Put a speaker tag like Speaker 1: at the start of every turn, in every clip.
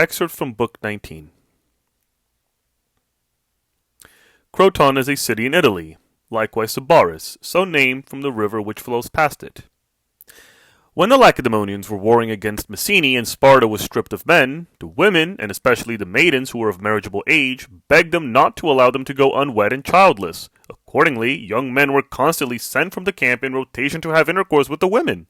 Speaker 1: Excerpt from Book 19. Croton is a city in Italy, likewise Sybaris, so named from the river which flows past it. When the Lacedaemonians were warring against Messene and Sparta was stripped of men, the women, and especially the maidens who were of marriageable age, begged them not to allow them to go unwed and childless. Accordingly, young men were constantly sent from the camp in rotation to have intercourse with the women,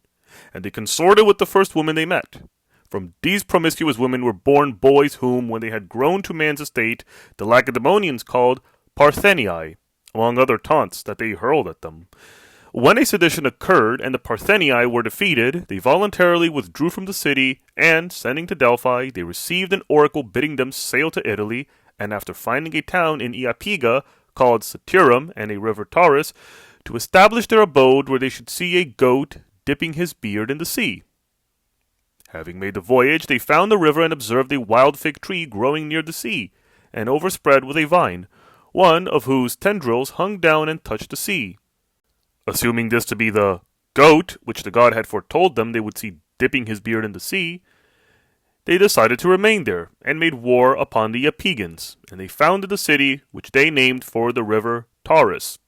Speaker 1: and they consorted with the first woman they met. From these promiscuous women were born boys whom, when they had grown to man's estate, the Lacedaemonians called Parthenii, among other taunts that they hurled at them. When a sedition occurred and the Parthenii were defeated, they voluntarily withdrew from the city, and, sending to Delphi, they received an oracle bidding them sail to Italy, and after finding a town in Iapyga, called Satyrum, and a river Taurus, to establish their abode where they should see a goat dipping his beard in the sea. Having made the voyage, they found the river and observed a wild fig tree growing near the sea, and overspread with a vine, one of whose tendrils hung down and touched the sea. Assuming this to be the goat which the god had foretold them they would see dipping his beard in the sea, they decided to remain there, and made war upon the Iapygans, and they founded a city which they named for the river Taurus.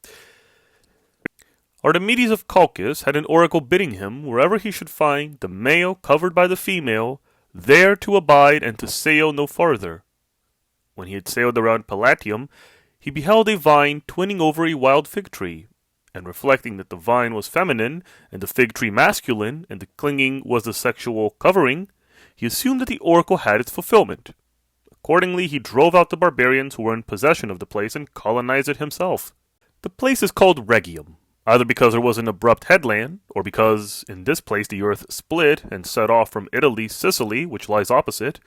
Speaker 1: Archimedes of Colchis had an oracle bidding him, wherever he should find the male covered by the female, there to abide and to sail no farther. When he had sailed around Palatium, he beheld a vine twining over a wild fig tree, and reflecting that the vine was feminine, and the fig tree masculine, and the clinging was the sexual covering, he assumed that the oracle had its fulfillment. Accordingly, he drove out the barbarians who were in possession of the place and colonized it himself. The place is called Rhegium, either because there was an abrupt headland, or because in this place the earth split and set off from Italy, Sicily, which lies opposite,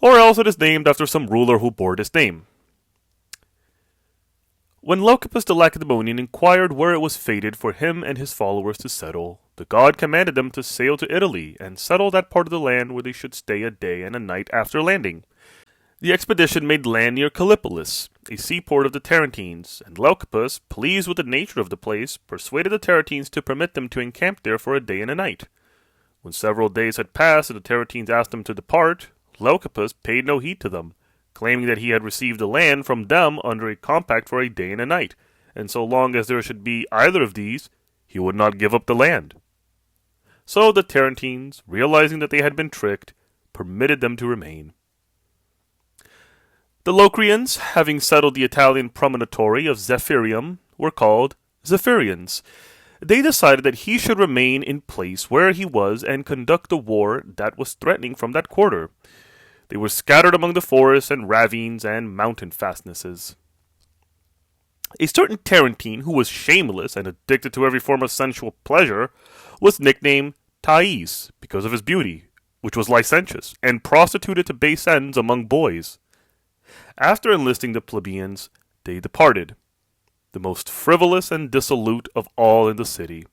Speaker 1: or else it is named after some ruler who bore this name. When Leucippus the Lacedaemonian inquired where it was fated for him and his followers to settle, the god commanded them to sail to Italy and settle that part of the land where they should stay a day and a night after landing. The expedition made land near Callipolis, a seaport of the Tarentines, and Leucippus, pleased with the nature of the place, persuaded the Tarentines to permit them to encamp there for a day and a night. When several days had passed and the Tarentines asked them to depart, Leucippus paid no heed to them, claiming that he had received the land from them under a compact for a day and a night, and so long as there should be either of these, he would not give up the land. So the Tarentines, realizing that they had been tricked, permitted them to remain. The Locrians, having settled the Italian promontory of Zephyrium, were called Zephyrians. They decided that he should remain in place where he was and conduct the war that was threatening from that quarter. They were scattered among the forests and ravines and mountain fastnesses. A certain Tarentine, who was shameless and addicted to every form of sensual pleasure, was nicknamed Thais because of his beauty, which was licentious, and prostituted to base ends among boys. After enlisting the plebeians, they departed, the most frivolous and dissolute of all in the city.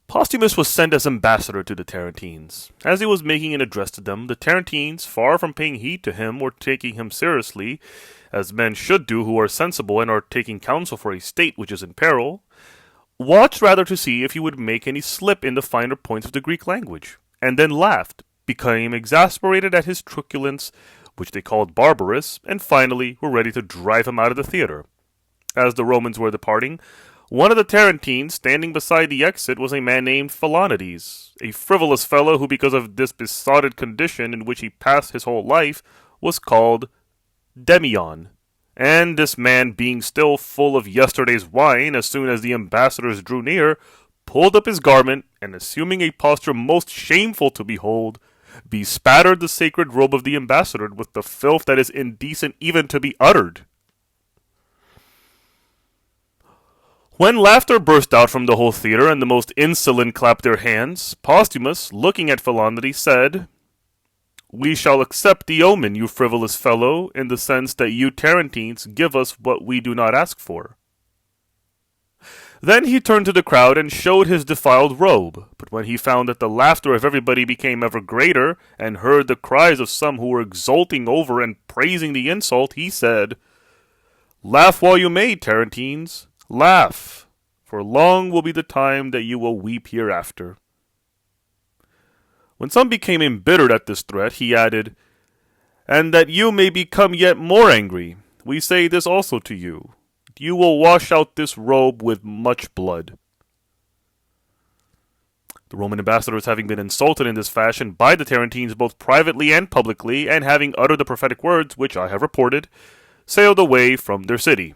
Speaker 1: Postumus was sent as ambassador to the Tarentines. As he was making an address to them, the Tarentines, far from paying heed to him or taking him seriously, as men should do who are sensible and are taking counsel for a state which is in peril, watched rather to see if he would make any slip in the finer points of the Greek language, and then laughed, became exasperated at his truculence, which they called barbarous, and finally were ready to drive him out of the theatre. As the Romans were departing, one of the Tarentines standing beside the exit was a man named Philonides, a frivolous fellow who, because of this besotted condition in which he passed his whole life, was called Demion. And this man, being still full of yesterday's wine, as soon as the ambassadors drew near, pulled up his garment, and assuming a posture most shameful to behold, bespattered the sacred robe of the ambassador with the filth that is indecent even to be uttered. When laughter burst out from the whole theatre, and the most insolent clapped their hands, Postumus, looking at Philonides, said, "We shall accept the omen, you frivolous fellow, in the sense that you Tarentines give us what we do not ask for." Then he turned to the crowd and showed his defiled robe, but when he found that the laughter of everybody became ever greater, and heard the cries of some who were exulting over and praising the insult, he said, "Laugh while you may, Tarentines. Laugh, for long will be the time that you will weep hereafter." When some became embittered at this threat, he added, "And that you may become yet more angry, we say this also to you. You will wash out this robe with much blood." The Roman ambassadors, having been insulted in this fashion by the Tarentines both privately and publicly, and having uttered the prophetic words which I have reported, sailed away from their city.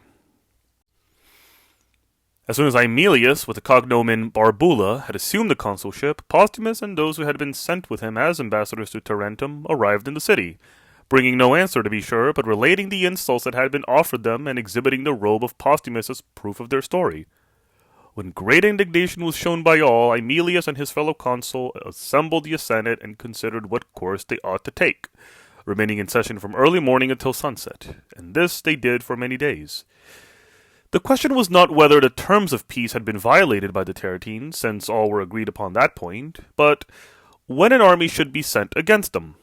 Speaker 1: As soon as Aemilius, with the cognomen Barbula, had assumed the consulship, Postumus and those who had been sent with him as ambassadors to Tarentum arrived in the city, bringing no answer to be sure, but relating the insults that had been offered them and exhibiting the robe of Postumus as proof of their story. When great indignation was shown by all, Aemilius and his fellow consul assembled the Senate and considered what course they ought to take, remaining in session from early morning until sunset, and this they did for many days. The question was not whether the terms of peace had been violated by the Tarentines, since all were agreed upon that point, but when an army should be sent against them.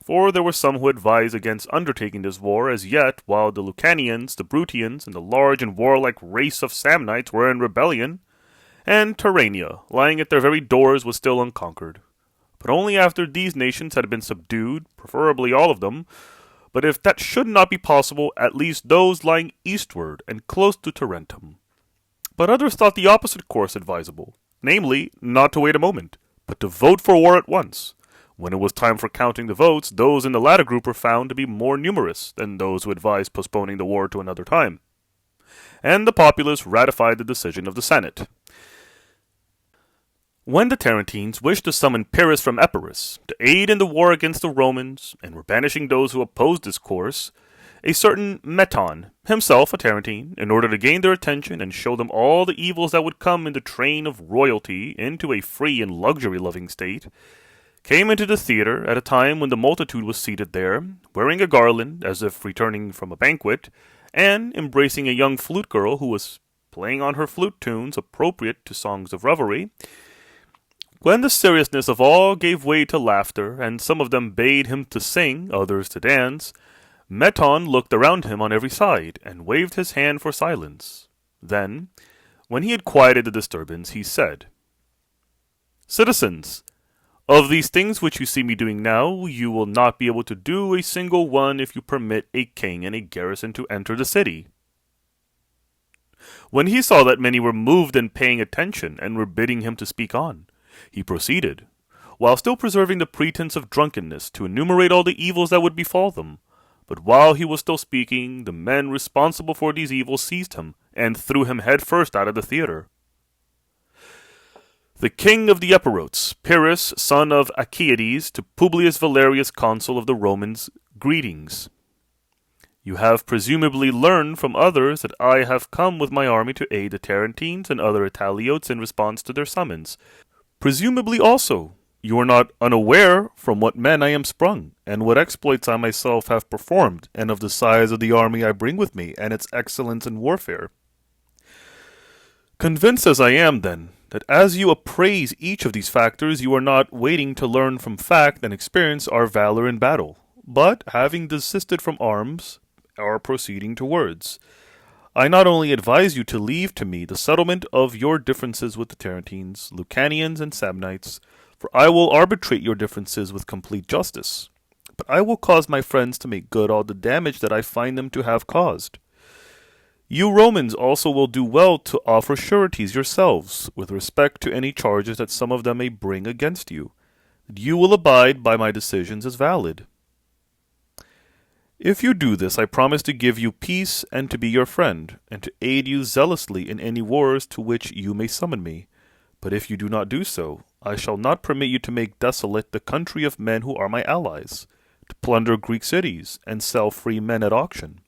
Speaker 1: For there were some who advised against undertaking this war as yet, while the Lucanians, the Bruttians, and the large and warlike race of Samnites were in rebellion, and Tyrrhenia, lying at their very doors, was still unconquered. But only after these nations had been subdued, preferably all of them, but if that should not be possible, at least those lying eastward and close to Tarentum. But others thought the opposite course advisable, namely, not to wait a moment, but to vote for war at once. When it was time for counting the votes, those in the latter group were found to be more numerous than those who advised postponing the war to another time. And the populace ratified the decision of the Senate. When the Tarentines wished to summon Pyrrhus from Epirus to aid in the war against the Romans, and were banishing those who opposed this course, a certain Meton, himself a Tarentine, in order to gain their attention and show them all the evils that would come in the train of royalty into a free and luxury-loving state, came into the theatre at a time when the multitude was seated there, wearing a garland as if returning from a banquet, and embracing a young flute girl who was playing on her flute tunes appropriate to songs of revelry. When the seriousness of all gave way to laughter, and some of them bade him to sing, others to dance, Meton looked around him on every side, and waved his hand for silence. Then, when he had quieted the disturbance, he said, "Citizens, of these things which you see me doing now, you will not be able to do a single one if you permit a king and a garrison to enter the city." When he saw that many were moved and paying attention, and were bidding him to speak on, he proceeded, while still preserving the pretense of drunkenness, to enumerate all the evils that would befall them. But while he was still speaking, the men responsible for these evils seized him, and threw him head first out of the theatre. The king of the Epirotes, Pyrrhus, son of Achaeades, to Publius Valerius, consul of the Romans, greetings. You have presumably learned from others that I have come with my army to aid the Tarentines and other Italiotes in response to their summons. Presumably also, you are not unaware from what men I am sprung, and what exploits I myself have performed, and of the size of the army I bring with me, and its excellence in warfare. Convinced as I am, then, that as you appraise each of these factors, you are not waiting to learn from fact and experience our valor in battle, but, having desisted from arms, are proceeding to words. I not only advise you to leave to me the settlement of your differences with the Tarentines, Lucanians, and Samnites, for I will arbitrate your differences with complete justice, but I will cause my friends to make good all the damage that I find them to have caused. You Romans also will do well to offer sureties yourselves, with respect to any charges that some of them may bring against you, that you will abide by my decisions as valid. If you do this, I promise to give you peace and to be your friend, and to aid you zealously in any wars to which you may summon me. But if you do not do so, I shall not permit you to make desolate the country of men who are my allies, to plunder Greek cities, and sell free men at auction.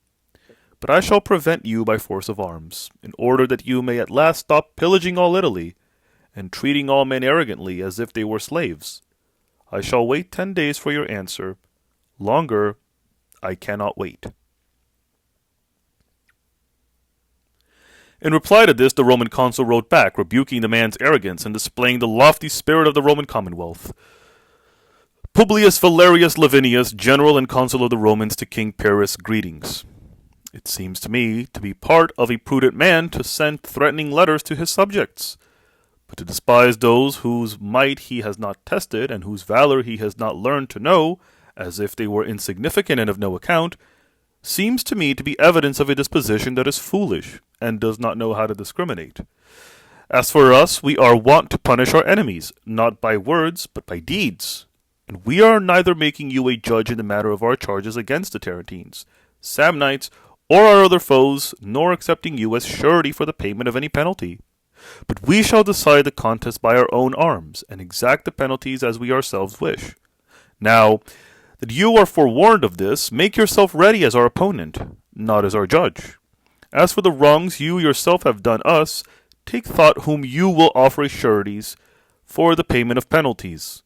Speaker 1: But I shall prevent you by force of arms, in order that you may at last stop pillaging all Italy, and treating all men arrogantly as if they were slaves. I shall wait 10 days for your answer. Longer I cannot wait. In reply to this, the Roman consul wrote back, rebuking the man's arrogance and displaying the lofty spirit of the Roman commonwealth. Publius Valerius Lavinius, general and consul of the Romans, to King Pyrrhus, greetings. It seems to me to be part of a prudent man to send threatening letters to his subjects. But to despise those whose might he has not tested, and whose valor he has not learned to know, as if they were insignificant and of no account, seems to me to be evidence of a disposition that is foolish, and does not know how to discriminate. As for us, we are wont to punish our enemies, not by words, but by deeds. And we are neither making you a judge in the matter of our charges against the Tarentines, Samnites, or our other foes, nor accepting you as surety for the payment of any penalty. But we shall decide the contest by our own arms, and exact the penalties as we ourselves wish. Now, that you are forewarned of this, make yourself ready as our opponent, not as our judge. As for the wrongs you yourself have done us, take thought whom you will offer as sureties for the payment of penalties.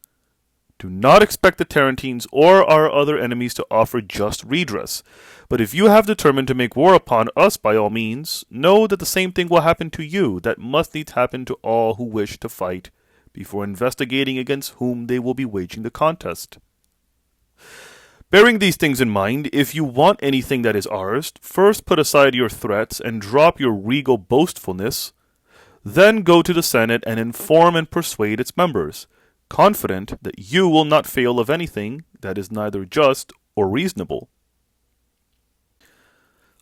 Speaker 1: Do not expect the Tarentines or our other enemies to offer just redress. But if you have determined to make war upon us by all means, know that the same thing will happen to you that must needs happen to all who wish to fight, before investigating against whom they will be waging the contest. Bearing these things in mind, if you want anything that is ours, first put aside your threats and drop your regal boastfulness. Then go to the Senate and inform and persuade its members, confident that you will not fail of anything that is neither just or reasonable.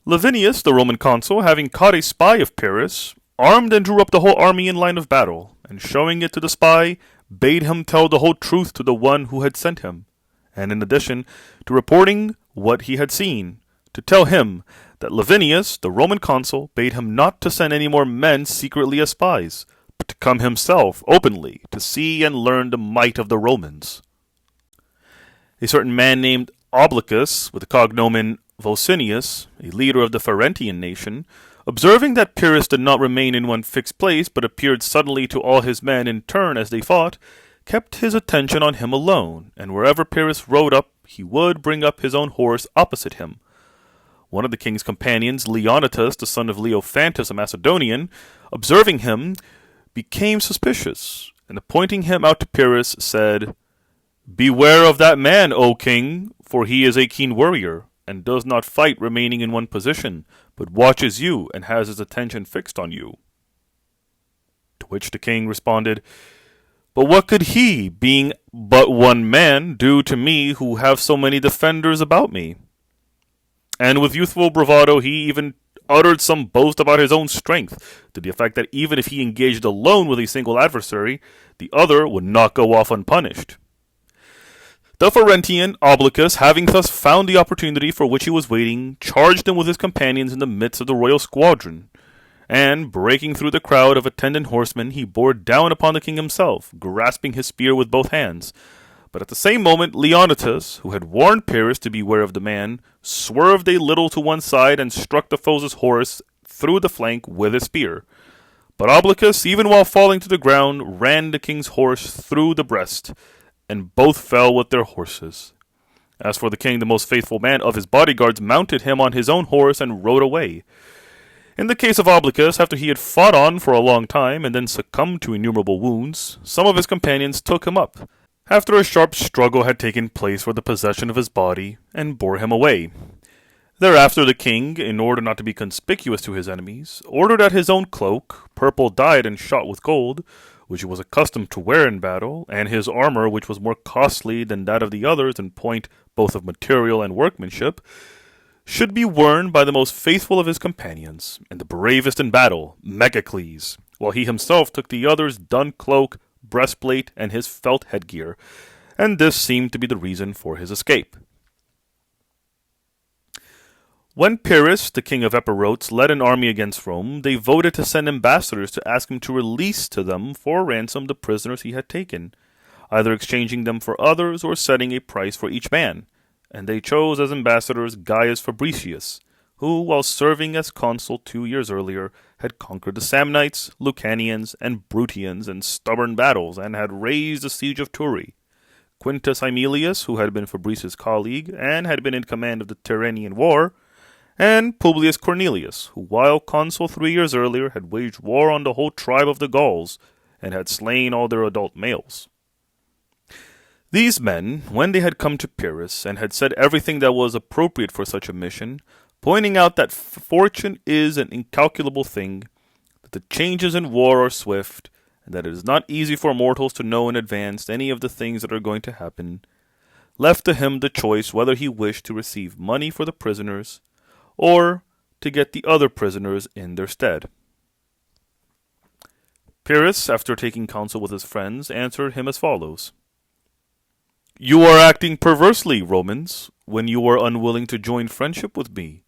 Speaker 1: Lavinius, the Roman consul, having caught a spy of Pyrrhus, armed and drew up the whole army in line of battle, and showing it to the spy, bade him tell the whole truth to the one who had sent him, and in addition to reporting what he had seen, to tell him that Lavinius, the Roman consul, bade him not to send any more men secretly as spies, but to come himself openly to see and learn the might of the Romans. A certain man named Oblicus, with the cognomen Vocinius, a leader of the Farentian nation, observing that Pyrrhus did not remain in one fixed place, but appeared suddenly to all his men in turn as they fought, kept his attention on him alone, and wherever Pyrrhus rode up, he would bring up his own horse opposite him. One of the king's companions, Leonatus, the son of Leophantus, a Macedonian, observing him, became suspicious, and pointing him out to Pyrrhus, said, "Beware of that man, O king, for he is a keen warrior, and does not fight remaining in one position, but watches you and has his attention fixed on you." To which the king responded, "But what could he, being but one man, do to me who have so many defenders about me?" And with youthful bravado he even uttered some boast about his own strength, to the effect that even if he engaged alone with a single adversary, the other would not go off unpunished. The Farentian Oblicus, having thus found the opportunity for which he was waiting, charged him with his companions in the midst of the royal squadron, and, breaking through the crowd of attendant horsemen, he bore down upon the king himself, grasping his spear with both hands. But at the same moment Leonatus, who had warned Pyrrhus to beware of the man, swerved a little to one side and struck the foe's horse through the flank with his spear. But Oblicus, even while falling to the ground, ran the king's horse through the breast, and both fell with their horses. As for the king, the most faithful man of his bodyguards mounted him on his own horse and rode away. In the case of Oblicus, after he had fought on for a long time, and then succumbed to innumerable wounds, some of his companions took him up, after a sharp struggle had taken place for the possession of his body, and bore him away. Thereafter the king, in order not to be conspicuous to his enemies, ordered that his own cloak, purple dyed and shot with gold, which he was accustomed to wear in battle, and his armor, which was more costly than that of the others in point both of material and workmanship, should be worn by the most faithful of his companions, and the bravest in battle, Megacles, while he himself took the other's dun cloak, breastplate, and his felt headgear, and this seemed to be the reason for his escape. When Pyrrhus, the king of Epirus, led an army against Rome, they voted to send ambassadors to ask him to release to them for ransom the prisoners he had taken, either exchanging them for others or setting a price for each man, and they chose as ambassadors Gaius Fabricius, who, while serving as consul 2 years earlier, had conquered the Samnites, Lucanians, and Bruttians in stubborn battles, and had raised the siege of Turi. Quintus Aemilius, who had been Fabricius' colleague, and had been in command of the Tyrrhenian War, and Publius Cornelius, who while consul 3 years earlier had waged war on the whole tribe of the Gauls, and had slain all their adult males. These men, when they had come to Pyrrhus, and had said everything that was appropriate for such a mission, pointing out that fortune is an incalculable thing, that the changes in war are swift, and that it is not easy for mortals to know in advance any of the things that are going to happen, left to him the choice whether he wished to receive money for the prisoners, or to get the other prisoners in their stead. Pyrrhus, after taking counsel with his friends, answered him as follows. You are acting perversely, Romans, when you are unwilling to join friendship with me,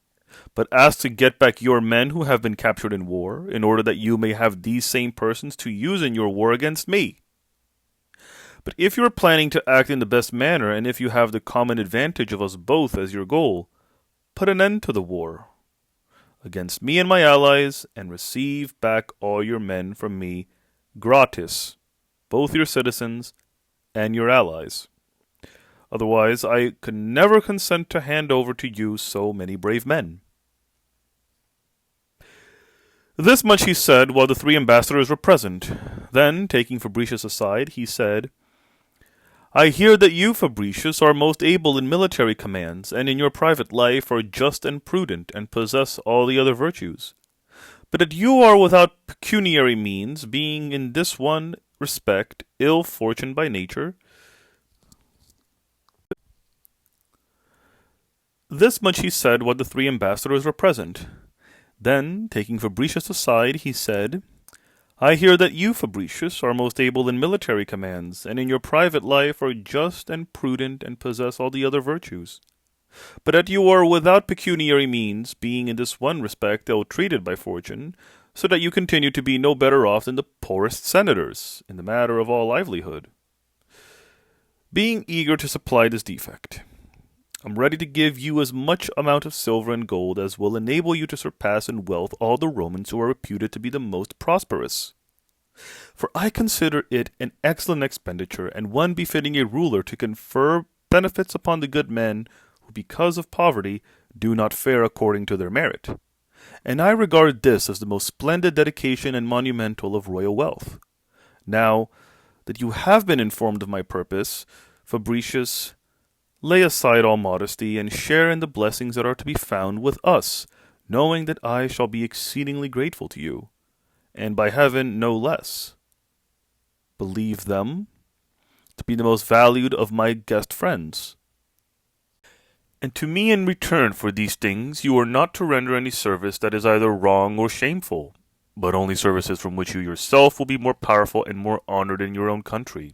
Speaker 1: but ask to get back your men who have been captured in war, in order that you may have these same persons to use in your war against me. But if you are planning to act in the best manner, and if you have the common advantage of us both as your goal, put an end to the war against me and my allies, and receive back all your men from me gratis, both your citizens and your allies. Otherwise, I could never consent to hand over to you so many brave men. This much he said while the three ambassadors were present. Then, taking Fabricius aside, he said, I hear that you, Fabricius, are most able in military commands, and in your private life are just and prudent, and possess all the other virtues. But that you are without pecuniary means, being in this one respect ill-fortuned by nature. This much he said while the three ambassadors were present. Then, taking Fabricius aside, he said, I hear that you, Fabricius, are most able in military commands, and in your private life are just and prudent, and possess all the other virtues. But that you are without pecuniary means, being in this one respect ill-treated by fortune, so that you continue to be no better off than the poorest senators, in the matter of all livelihood. Being eager to supply this defect, I am ready to give you as much amount of silver and gold as will enable you to surpass in wealth all the Romans who are reputed to be the most prosperous. For I consider it an excellent expenditure, and one befitting a ruler to confer benefits upon the good men who because of poverty do not fare according to their merit. And I regard this as the most splendid dedication and monumental of royal wealth. Now that you have been informed of my purpose, Fabricius, lay aside all modesty, and share in the blessings that are to be found with us, knowing that I shall be exceedingly grateful to you, and by heaven no less. Believe them to be the most valued of my guest friends. And to me in return for these things you are not to render any service that is either wrong or shameful, but only services from which you yourself will be more powerful and more honored in your own country.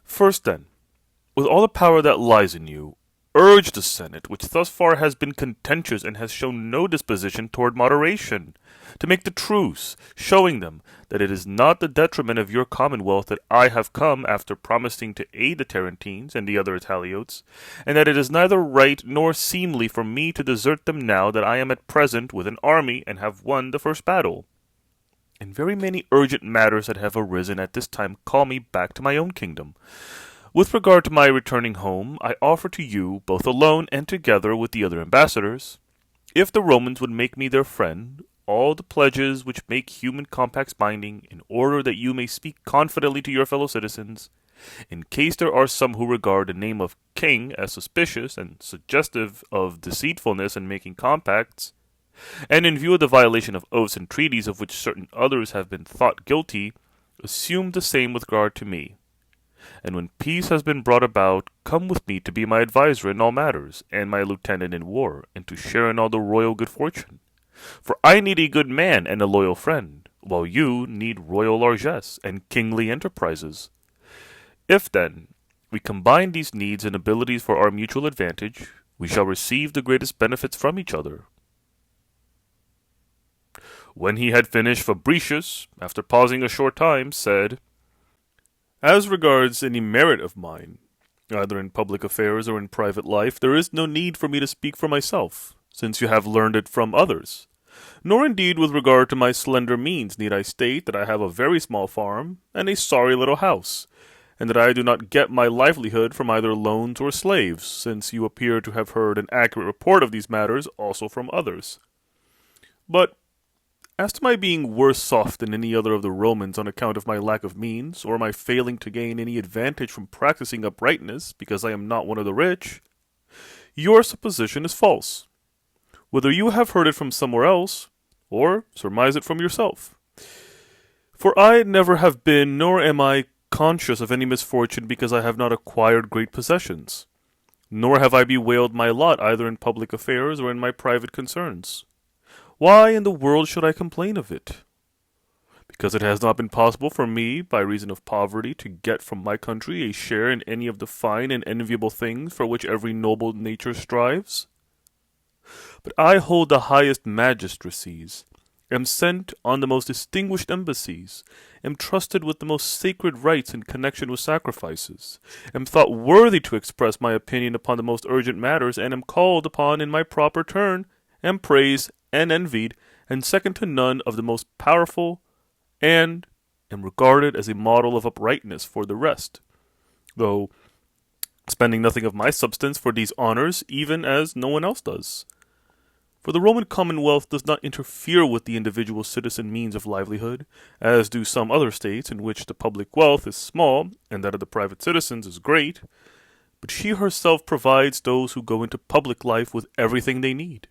Speaker 1: First then, with all the power that lies in you, urge the Senate, which thus far has been contentious and has shown no disposition toward moderation, to make the truce, showing them that it is not the detriment of your commonwealth that I have come after promising to aid the Tarentines and the other Italiotes, and that it is neither right nor seemly for me to desert them now that I am at present with an army and have won the first battle. And very many urgent matters that have arisen at this time call me back to my own kingdom. With regard to my returning home, I offer to you, both alone and together with the other ambassadors, if the Romans would make me their friend, all the pledges which make human compacts binding, in order that you may speak confidently to your fellow citizens, in case there are some who regard the name of king as suspicious and suggestive of deceitfulness in making compacts, and in view of the violation of oaths and treaties of which certain others have been thought guilty, assume the same with regard to me. And when peace has been brought about, come with me to be my adviser in all matters, and my lieutenant in war, and to share in all the royal good fortune. For I need a good man and a loyal friend, while you need royal largesse and kingly enterprises. If, then, we combine these needs and abilities for our mutual advantage, we shall receive the greatest benefits from each other. When he had finished, Fabricius, after pausing a short time, said, As regards any merit of mine, either in public affairs or in private life, there is no need for me to speak for myself, since you have learned it from others. Nor indeed with regard to my slender means need I state that I have a very small farm and a sorry little house, and that I do not get my livelihood from either loans or slaves, since you appear to have heard an accurate report of these matters also from others. But as to my being worse off than any other of the Romans on account of my lack of means, or my failing to gain any advantage from practicing uprightness, because I am not one of the rich, your supposition is false, whether you have heard it from somewhere else, or surmise it from yourself. For I never have been, nor am I, conscious of any misfortune because I have not acquired great possessions, nor have I bewailed my lot either in public affairs or in my private concerns. Why in the world should I complain of it? Because it has not been possible for me, by reason of poverty, to get from my country a share in any of the fine and enviable things for which every noble nature strives? But I hold the highest magistracies, am sent on the most distinguished embassies, am trusted with the most sacred rights in connection with sacrifices, am thought worthy to express my opinion upon the most urgent matters, and am called upon in my proper turn, am praised and envied, and second to none of the most powerful, and am regarded as a model of uprightness for the rest, though spending nothing of my substance for these honors, even as no one else does. For the Roman Commonwealth does not interfere with the individual citizen means of livelihood, as do some other states in which the public wealth is small and that of the private citizens is great, but she herself provides those who go into public life with everything they need,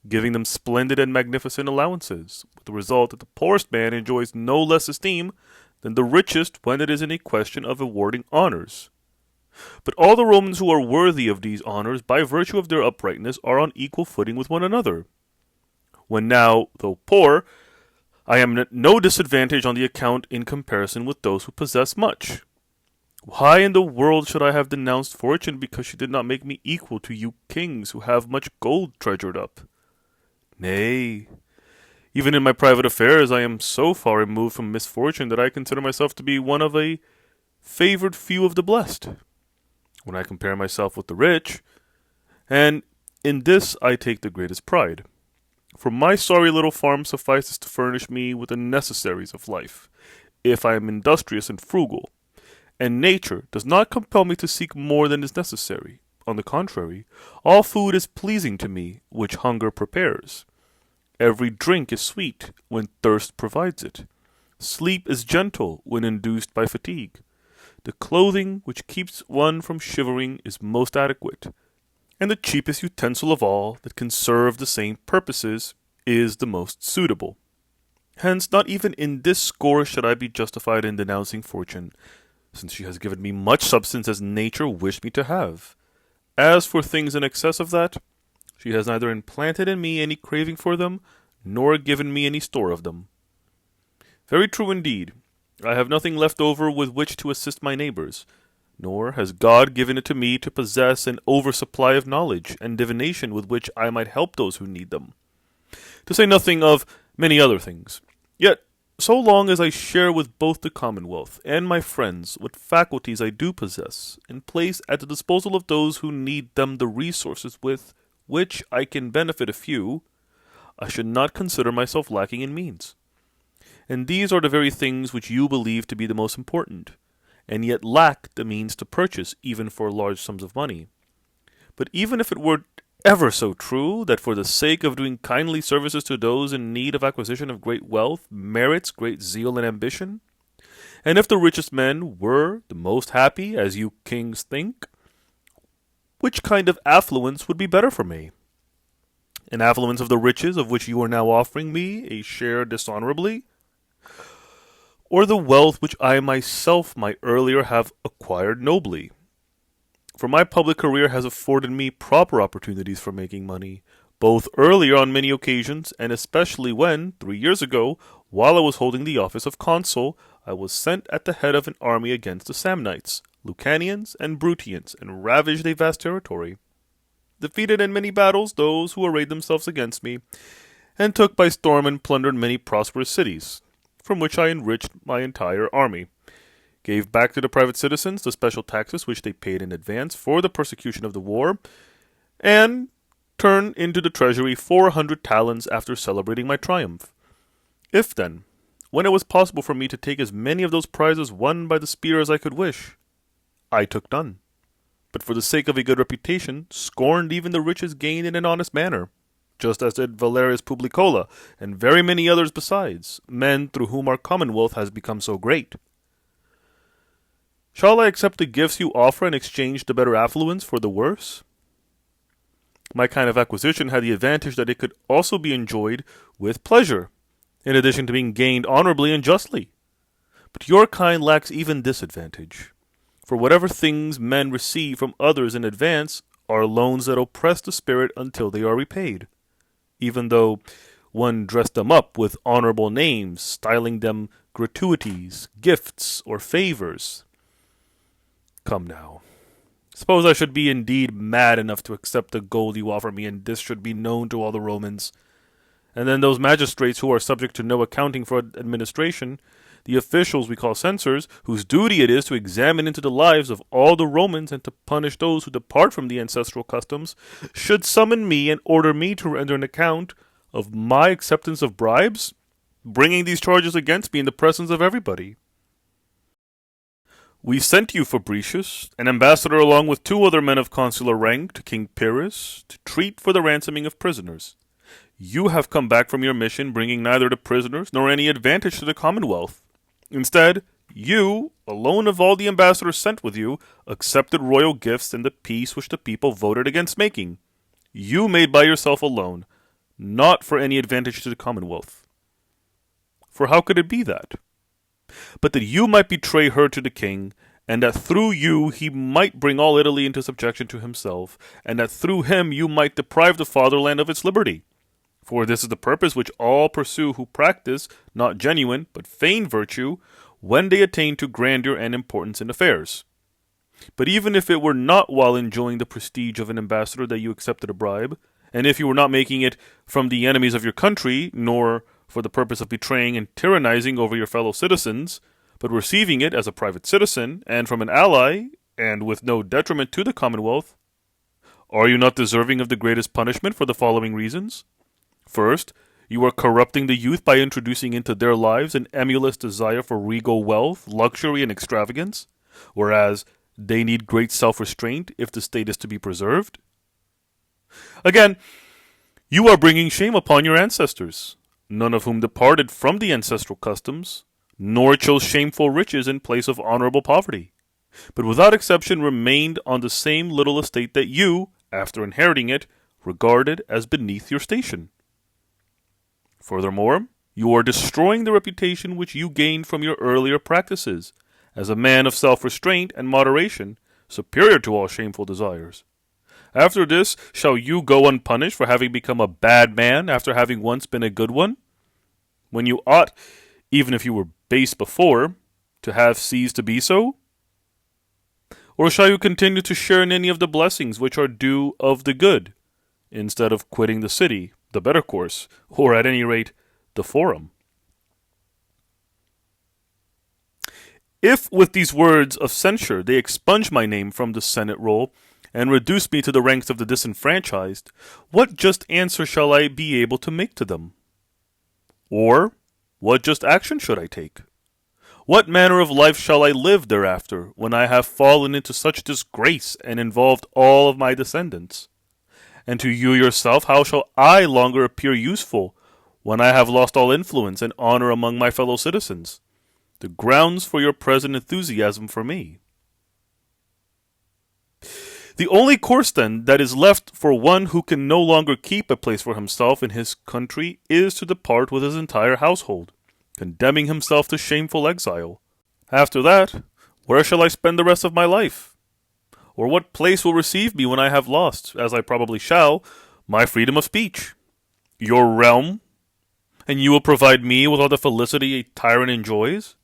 Speaker 1: giving them splendid and magnificent allowances, with the result that the poorest man enjoys no less esteem than the richest when it is in a question of awarding honors. But all the Romans who are worthy of these honors, by virtue of their uprightness, are on equal footing with one another. When now, though poor, I am at no disadvantage on the account in comparison with those who possess much. Why in the world should I have denounced fortune because she did not make me equal to you kings who have much gold treasured up? Nay, even in my private affairs I am so far removed from misfortune that I consider myself to be one of a favored few of the blessed, when I compare myself with the rich, and in this I take the greatest pride. For my sorry little farm suffices to furnish me with the necessaries of life, if I am industrious and frugal, and nature does not compel me to seek more than is necessary. On the contrary, all food is pleasing to me, which hunger prepares. Every drink is sweet, when thirst provides it. Sleep is gentle, when induced by fatigue. The clothing which keeps one from shivering is most adequate, and the cheapest utensil of all that can serve the same purposes is the most suitable. Hence, not even in this score should I be justified in denouncing fortune, since she has given me much substance as nature wished me to have. As for things in excess of that, she has neither implanted in me any craving for them, nor given me any store of them. Very true indeed. I have nothing left over with which to assist my neighbors, nor has God given it to me to possess an oversupply of knowledge and divination with which I might help those who need them, to say nothing of many other things. Yet, so long as I share with both the Commonwealth and my friends what faculties I do possess, and place at the disposal of those who need them the resources with which I can benefit a few, I should not consider myself lacking in means. And these are the very things which you believe to be the most important, and yet lack the means to purchase even for large sums of money. But even if it were ever so true that for the sake of doing kindly services to those in need of acquisition of great wealth merits great zeal and ambition, and if the richest men were the most happy, as you kings think, which kind of affluence would be better for me? An affluence of the riches of which you are now offering me a share dishonorably, or the wealth which I myself might earlier have acquired nobly? For my public career has afforded me proper opportunities for making money, both earlier on many occasions, and especially when, 3 years ago, while I was holding the office of consul, I was sent at the head of an army against the Samnites, Lucanians, and Bruttians, and ravaged a vast territory, defeated in many battles those who arrayed themselves against me, and took by storm and plundered many prosperous cities, from which I enriched my entire army, gave back to the private citizens the special taxes which they paid in advance for the persecution of the war, and turned into the treasury 400 talents after celebrating my triumph. If then, when it was possible for me to take as many of those prizes won by the spear as I could wish, I took none, but for the sake of a good reputation, scorned even the riches gained in an honest manner, just as did Valerius Publicola, and very many others besides, men through whom our commonwealth has become so great. Shall I accept the gifts you offer and exchange the better affluence for the worse? My kind of acquisition had the advantage that it could also be enjoyed with pleasure, in addition to being gained honorably and justly. But your kind lacks even this advantage. For whatever things men receive from others in advance are loans that oppress the spirit until they are repaid, even though one dress them up with honorable names, styling them gratuities, gifts, or favors. Come now. Suppose I should be indeed mad enough to accept the gold you offer me, and this should be known to all the Romans. And then those magistrates who are subject to no accounting for administration, the officials we call censors, whose duty it is to examine into the lives of all the Romans and to punish those who depart from the ancestral customs, should summon me and order me to render an account of my acceptance of bribes, bringing these charges against me in the presence of everybody. We sent you, Fabricius, an ambassador along with 2 other men of consular rank, to King Pyrrhus, to treat for the ransoming of prisoners. You have come back from your mission bringing neither the prisoners nor any advantage to the Commonwealth. Instead, you, alone of all the ambassadors sent with you, accepted royal gifts and the peace which the people voted against making. You made by yourself alone, not for any advantage to the Commonwealth. For how could it be that? But that you might betray her to the king, and that through you he might bring all Italy into subjection to himself, and that through him you might deprive the fatherland of its liberty. For this is the purpose which all pursue who practice, not genuine, but feigned virtue, when they attain to grandeur and importance in affairs. But even if it were not while enjoying the prestige of an ambassador that you accepted a bribe, and if you were not making it from the enemies of your country, nor for the purpose of betraying and tyrannizing over your fellow citizens, but receiving it as a private citizen, and from an ally, and with no detriment to the Commonwealth, are you not deserving of the greatest punishment for the following reasons? First, you are corrupting the youth by introducing into their lives an emulous desire for regal wealth, luxury, and extravagance, whereas they need great self-restraint if the state is to be preserved. Again, you are bringing shame upon your ancestors, none of whom departed from the ancestral customs, nor chose shameful riches in place of honorable poverty, but without exception remained on the same little estate that you, after inheriting it, regarded as beneath your station. Furthermore, you are destroying the reputation which you gained from your earlier practices, as a man of self-restraint and moderation, superior to all shameful desires. After this, shall you go unpunished for having become a bad man after having once been a good one? When you ought, even if you were base before, to have ceased to be so? Or shall you continue to share in any of the blessings which are due of the good, instead of quitting the city, the better course, or at any rate, the forum? If with these words of censure they expunge my name from the Senate roll, and reduce me to the ranks of the disenfranchised, what just answer shall I be able to make to them? Or what just action should I take? What manner of life shall I live thereafter, when I have fallen into such disgrace and involved all of my descendants? And to you yourself, how shall I longer appear useful, when I have lost all influence and honor among my fellow citizens? The grounds for your present enthusiasm for me. The only course, then, that is left for one who can no longer keep a place for himself in his country is to depart with his entire household, condemning himself to shameful exile. After that, where shall I spend the rest of my life? Or what place will receive me when I have lost, as I probably shall, my freedom of speech? Your realm? And you will provide me with all the felicity a tyrant enjoys?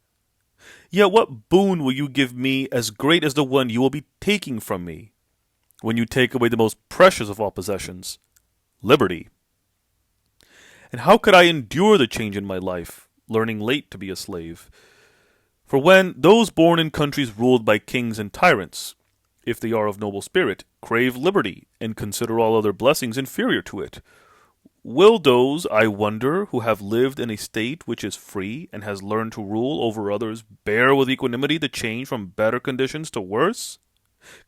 Speaker 1: Yet what boon will you give me as great as the one you will be taking from me, when you take away the most precious of all possessions, liberty? And how could I endure the change in my life, learning late to be a slave? For when those born in countries ruled by kings and tyrants, if they are of noble spirit, crave liberty, and consider all other blessings inferior to it, will those, I wonder, who have lived in a state which is free and has learned to rule over others, bear with equanimity the change from better conditions to worse,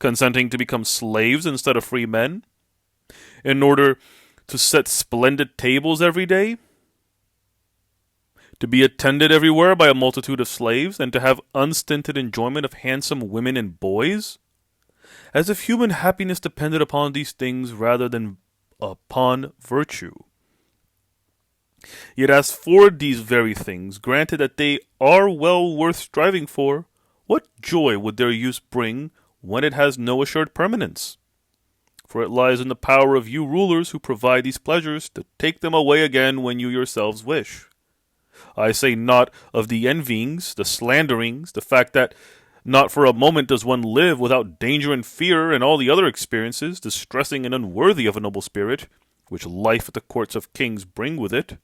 Speaker 1: consenting to become slaves instead of free men, in order to set splendid tables every day, to be attended everywhere by a multitude of slaves, and to have unstinted enjoyment of handsome women and boys, as if human happiness depended upon these things rather than upon virtue? Yet as for these very things, granted that they are well worth striving for, what joy would their use bring when it has no assured permanence? For it lies in the power of you rulers who provide these pleasures to take them away again when you yourselves wish. I say not of the envyings, the slanderings, the fact that not for a moment does one live without danger and fear, and all the other experiences, distressing and unworthy of a noble spirit, which life at the courts of kings bring with it.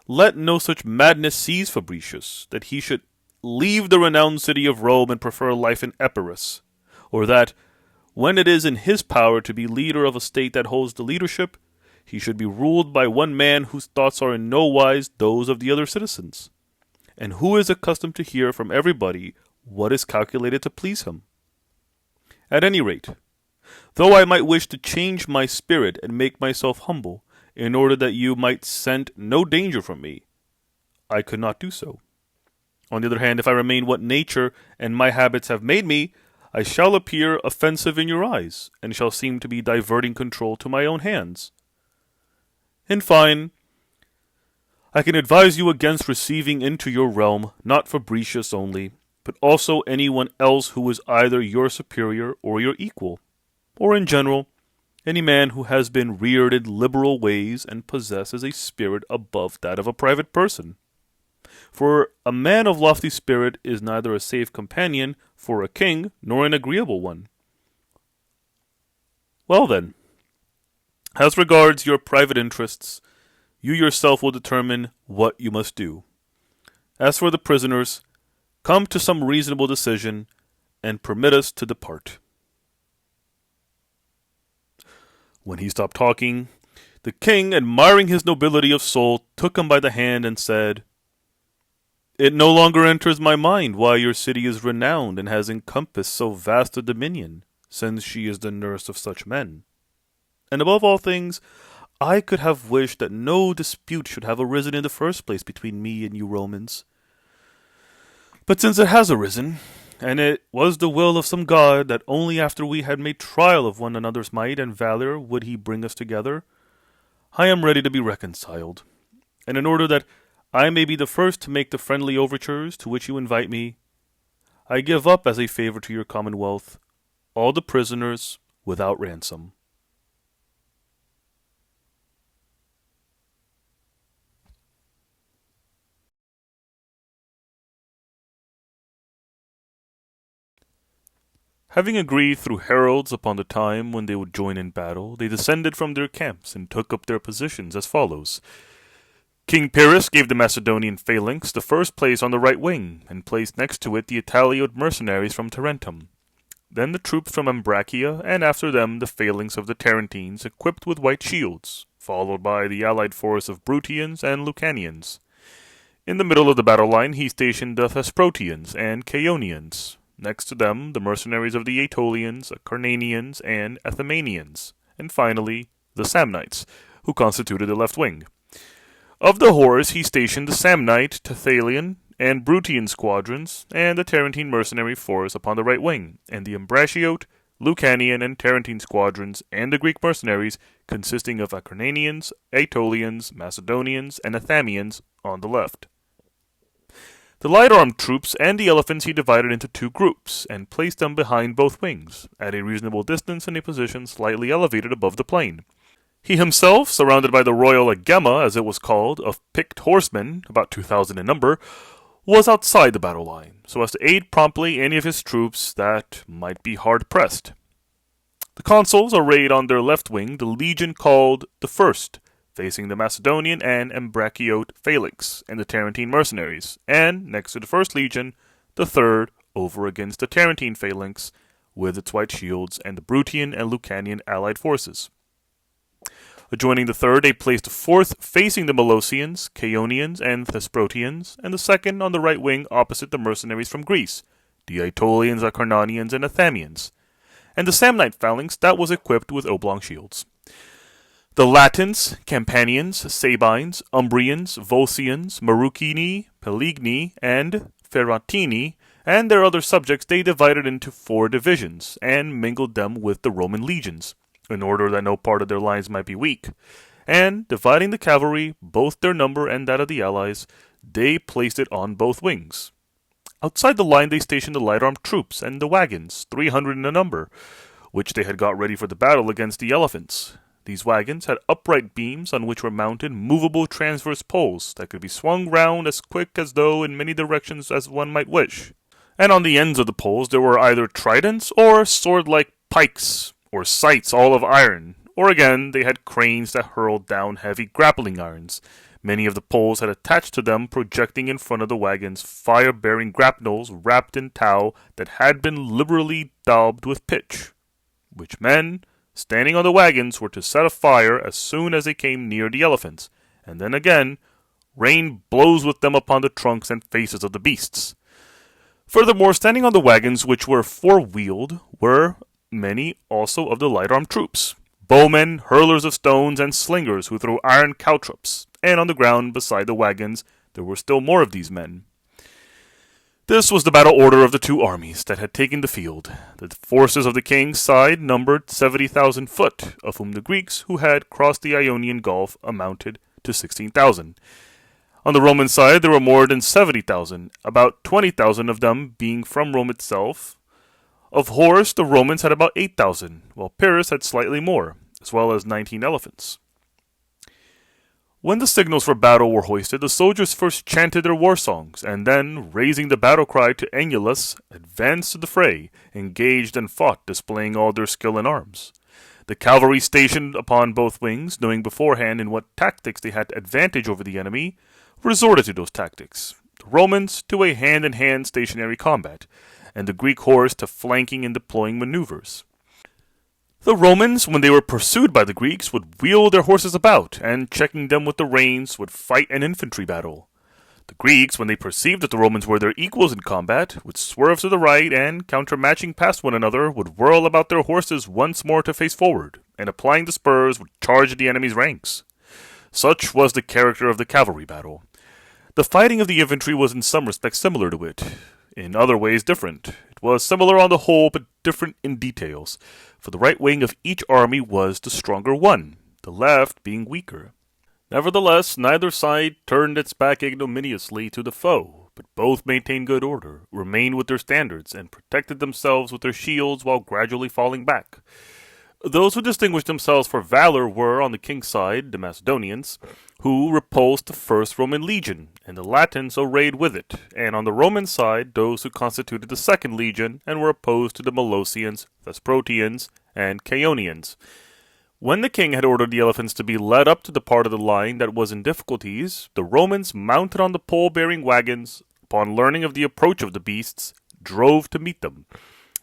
Speaker 1: Let no such madness seize Fabricius, that he should leave the renowned city of Rome and prefer life in Epirus, or that, when it is in his power to be leader of a state that holds the leadership, he should be ruled by one man whose thoughts are in no wise those of the other citizens, and who is accustomed to hear from everybody what is calculated to please him. At any rate, though I might wish to change my spirit and make myself humble, in order that you might scent no danger from me, I could not do so. On the other hand, if I remain what nature and my habits have made me, I shall appear offensive in your eyes, and shall seem to be diverting control to my own hands. In fine, I can advise you against receiving into your realm not Fabricius only, but also anyone else who is either your superior or your equal, or in general, any man who has been reared in liberal ways and possesses a spirit above that of a private person. For a man of lofty spirit is neither a safe companion for a king nor an agreeable one. Well then, as regards your private interests, you yourself will determine what you must do. As for the prisoners, come to some reasonable decision, and permit us to depart. When he stopped talking, the king, admiring his nobility of soul, took him by the hand and said, "It no longer enters my mind why your city is renowned and has encompassed so vast a dominion, since she is the nurse of such men. And above all things, I could have wished that no dispute should have arisen in the first place between me and you Romans. But since it has arisen, and it was the will of some god that only after we had made trial of one another's might and valor would he bring us together, I am ready to be reconciled. And in order that I may be the first to make the friendly overtures to which you invite me, I give up as a favor to your commonwealth all the prisoners without ransom." Having agreed through heralds upon the time when they would join in battle, they descended from their camps and took up their positions as follows. King Pyrrhus gave the Macedonian phalanx the first place on the right wing, and placed next to it the Italiote mercenaries from Tarentum. Then the troops from Ambracia, and after them the phalanx of the Tarentines, equipped with white shields, followed by the allied force of Bruttians and Lucanians. In the middle of the battle line he stationed the Thesprotians and Chaonians. Next to them, the mercenaries of the Aetolians, Acarnanians, and Athemanians, and finally, the Samnites, who constituted the left wing. Of the horse he stationed the Samnite, Thessalian, and Bruttian squadrons, and the Tarentine mercenary force upon the right wing, and the Ambraciote, Lucanian, and Tarentine squadrons, and the Greek mercenaries, consisting of Acarnanians, Aetolians, Macedonians, and Athamians, on the left. The light-armed troops and the elephants he divided into two groups, and placed them behind both wings, at a reasonable distance in a position slightly elevated above the plain. He himself, surrounded by the royal agema, as it was called, of picked horsemen, about 2,000 in number, was outside the battle line, so as to aid promptly any of his troops that might be hard-pressed. The consuls arrayed on their left wing the legion called the First, facing the Macedonian and Ambraciote phalanx and the Tarentine mercenaries, and, next to the First Legion, the Third, over against the Tarentine phalanx, with its white shields, and the Bruttian and Lucanian allied forces. Adjoining the Third, they placed the Fourth facing the Molossians, Chaonians, and Thesprotians, and the Second on the right wing opposite the mercenaries from Greece, the Aetolians, Acarnanians, and Athamians, and the Samnite phalanx that was equipped with oblong shields. The Latins, Campanians, Sabines, Umbrians, Volscians, Marrucini, Peligni, and Ferratini, and their other subjects they divided into 4 divisions, and mingled them with the Roman legions, in order that no part of their lines might be weak. and, dividing the cavalry, both their number and that of the allies, they placed it on both wings. Outside the line they stationed the light-armed troops and the wagons, 300 in number, which they had got ready for the battle against the elephants. These wagons had upright beams on which were mounted movable transverse poles that could be swung round as quick as though in many directions as one might wish. And on the ends of the poles there were either tridents or sword-like pikes, or sights all of iron, or again they had cranes that hurled down heavy grappling irons. Many of the poles had attached to them, projecting in front of the wagons, fire-bearing grapnels wrapped in tow that had been liberally daubed with pitch, which men, standing on the wagons, were to set afire as soon as they came near the elephants, and then again rain blows with them upon the trunks and faces of the beasts. Furthermore, standing on the wagons, which were four-wheeled, were many also of the light-armed troops, bowmen, hurlers of stones, and slingers who threw iron caltrops, and on the ground beside the wagons there were still more of these men. This was the battle order of the two armies that had taken the field. The forces of the king's side numbered 70,000 foot, of whom the Greeks who had crossed the Ionian Gulf amounted to 16,000. On the Roman side there were more than 70,000, about 20,000 of them being from Rome itself. Of horse, the Romans had about 8,000, while Pyrrhus had slightly more, as well as 19 elephants. When the signals for battle were hoisted, the soldiers first chanted their war songs, and then, raising the battle cry to Enulus, advanced to the fray, engaged and fought, displaying all their skill in arms. The cavalry stationed upon both wings, knowing beforehand in what tactics they had advantage over the enemy, resorted to those tactics. The Romans to a hand-in-hand stationary combat, and the Greek horse to flanking and deploying maneuvers. The Romans, when they were pursued by the Greeks, would wheel their horses about, and checking them with the reins, would fight an infantry battle. The Greeks, when they perceived that the Romans were their equals in combat, would swerve to the right, and, countermatching past one another, would whirl about their horses once more to face forward, and applying the spurs, would charge the enemy's ranks. Such was the character of the cavalry battle. The fighting of the infantry was in some respects similar to it, in other ways different. It was similar on the whole, but different in details, for the right wing of each army was the stronger one, the left being weaker. Nevertheless, neither side turned its back ignominiously to the foe, but both maintained good order, remained with their standards, and protected themselves with their shields while gradually falling back. Those who distinguished themselves for valor were, on the king's side, the Macedonians, who repulsed the first Roman legion, and the Latins arrayed with it, and on the Roman side, those who constituted the second legion, and were opposed to the Molossians, Thesprotians, and Chaonians. When the king had ordered the elephants to be led up to the part of the line that was in difficulties, the Romans, mounted on the pole-bearing wagons, upon learning of the approach of the beasts, drove to meet them.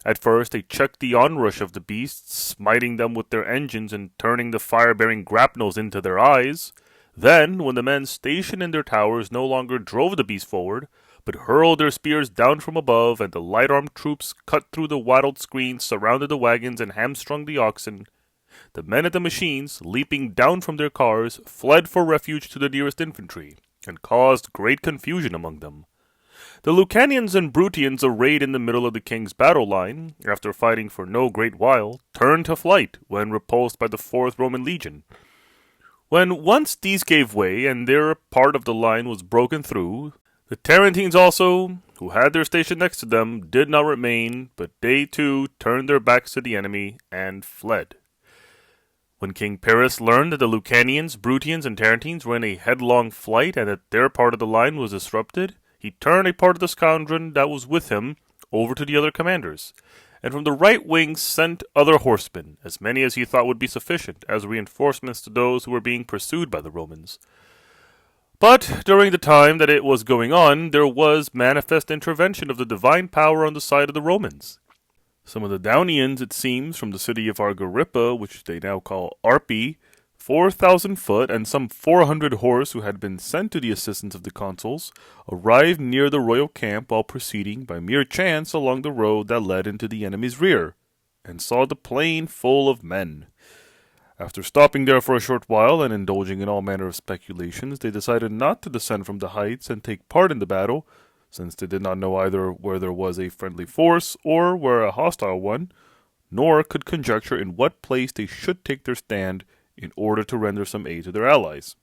Speaker 1: At first they checked the onrush of the beasts, smiting them with their engines and turning the fire-bearing grapnels into their eyes. Then, when the men stationed in their towers no longer drove the beasts forward, but hurled their spears down from above, and the light-armed troops cut through the wattled screens, surrounded the wagons, and hamstrung the oxen, the men at the machines, leaping down from their cars, fled for refuge to the nearest infantry, and caused great confusion among them. The Lucanians and Bruttians, arrayed in the middle of the king's battle line, after fighting for no great while, turned to flight when repulsed by the fourth Roman legion. When once these gave way, and their part of the line was broken through, the Tarentines also, who had their station next to them, did not remain, but they too turned their backs to the enemy and fled. When King Pyrrhus learned that the Lucanians, Bruttians, and Tarentines were in a headlong flight, and that their part of the line was disrupted, he turned a part of the squadron that was with him over to the other commanders, and from the right wing sent other horsemen, as many as he thought would be sufficient, as reinforcements to those who were being pursued by the Romans. But during the time that it was going on, there was manifest intervention of the divine power on the side of the Romans. Some of the Daunians, it seems, from the city of Argyripa, which they now call Arpi, 4,000 foot, and some 400 horse who had been sent to the assistance of the consuls, arrived near the royal camp while proceeding by mere chance along the road that led into the enemy's rear, and saw the plain full of men. After stopping there for a short while and indulging in all manner of speculations, they decided not to descend from the heights and take part in the battle, since they did not know either where there was a friendly force or where a hostile one, nor could conjecture in what place they should take their stand in order to render some aid to their allies.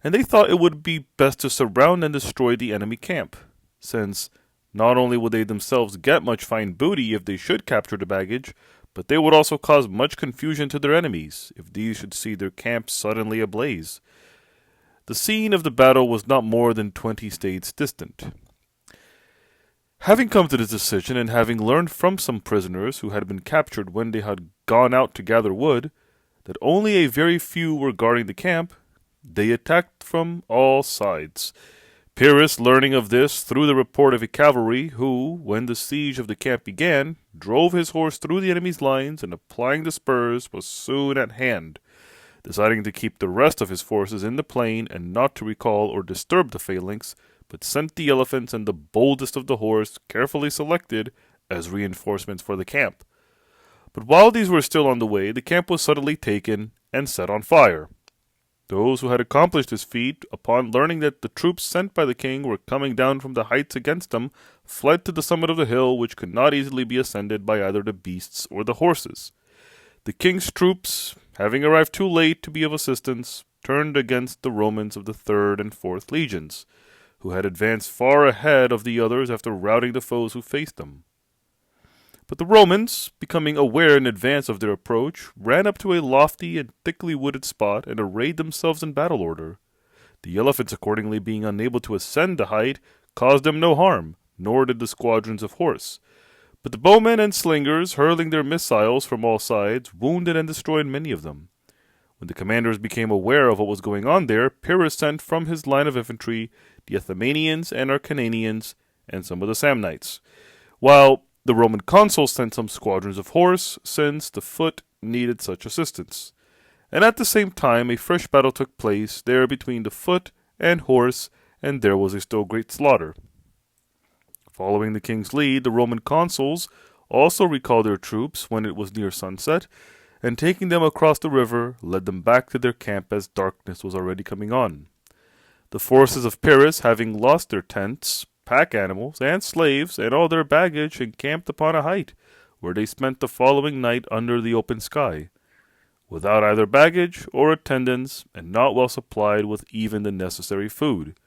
Speaker 1: And they thought it would be best to surround and destroy the enemy camp, since not only would they themselves get much fine booty if they should capture the baggage, but they would also cause much confusion to their enemies if these should see their camp suddenly ablaze. The scene of the battle was not more than 20 states distant. Having come to this decision, and having learned from some prisoners who had been captured when they had gone out to gather wood, that only a very few were guarding the camp, they attacked from all sides. Pyrrhus, learning of this through the report of a cavalry, who, when the siege of the camp began, drove his horse through the enemy's lines, and applying the spurs, was soon at hand. Deciding to keep the rest of his forces in the plain, and not to recall or disturb the phalanx, but sent the elephants and the boldest of the horse, carefully selected, as reinforcements for the camp. But while these were still on the way, the camp was suddenly taken and set on fire. Those who had accomplished this feat, upon learning that the troops sent by the king were coming down from the heights against them, fled to the summit of the hill, which could not easily be ascended by either the beasts or the horses. The king's troops, having arrived too late to be of assistance, turned against the Romans of the 3rd and 4th legions, who had advanced far ahead of the others after routing the foes who faced them. But the Romans, becoming aware in advance of their approach, ran up to a lofty and thickly wooded spot and arrayed themselves in battle order. The elephants, accordingly, being unable to ascend the height, caused them no harm, nor did the squadrons of horse. But the bowmen and slingers, hurling their missiles from all sides, wounded and destroyed many of them. When the commanders became aware of what was going on there, Pyrrhus sent from his line of infantry the Ethymanians and Acarnanians and some of the Samnites, while the Roman consul sent some squadrons of horse, since the foot needed such assistance. And at the same time a fresh battle took place there between the foot and horse, and there was a still great slaughter. Following the king's lead, the Roman consuls also recalled their troops when it was near sunset, and taking them across the river, led them back to their camp as darkness was already coming on. The forces of Pyrrhus, having lost their tents, pack animals, and slaves, and all their baggage, encamped upon a height, where they spent the following night under the open sky, without either baggage or attendants, and not well supplied with even the necessary food,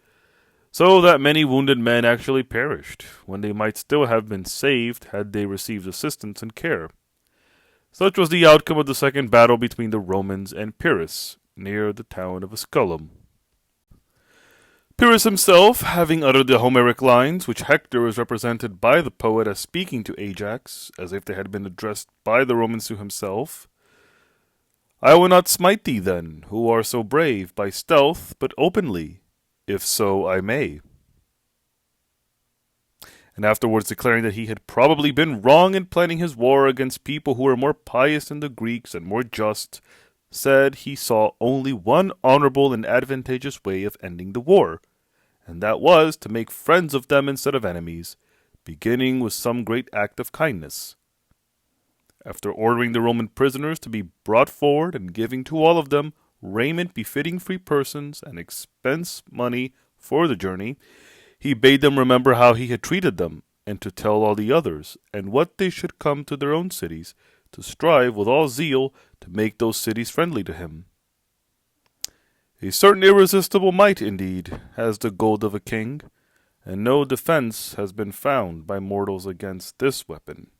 Speaker 1: so that many wounded men actually perished, when they might still have been saved had they received assistance and care. Such was the outcome of the second battle between the Romans and Pyrrhus, near the town of Asculum. Pyrrhus himself, having uttered the Homeric lines, which Hector is represented by the poet as speaking to Ajax, as if they had been addressed by the Romans to himself, "I will not smite thee then, who are so brave, by stealth, but openly, if so I may." And afterwards declaring that he had probably been wrong in planning his war against people who were more pious than the Greeks and more just, said he saw only one honorable and advantageous way of ending the war, and that was to make friends of them instead of enemies, beginning with some great act of kindness. After ordering the Roman prisoners to be brought forward and giving to all of them raiment befitting free persons and expense money for the journey, he bade them remember how he had treated them, and to tell all the others, and what they should come to their own cities, to strive with all zeal to make those cities friendly to him. A certain irresistible might, indeed, has the gold of a king, and no defense has been found by mortals against this weapon.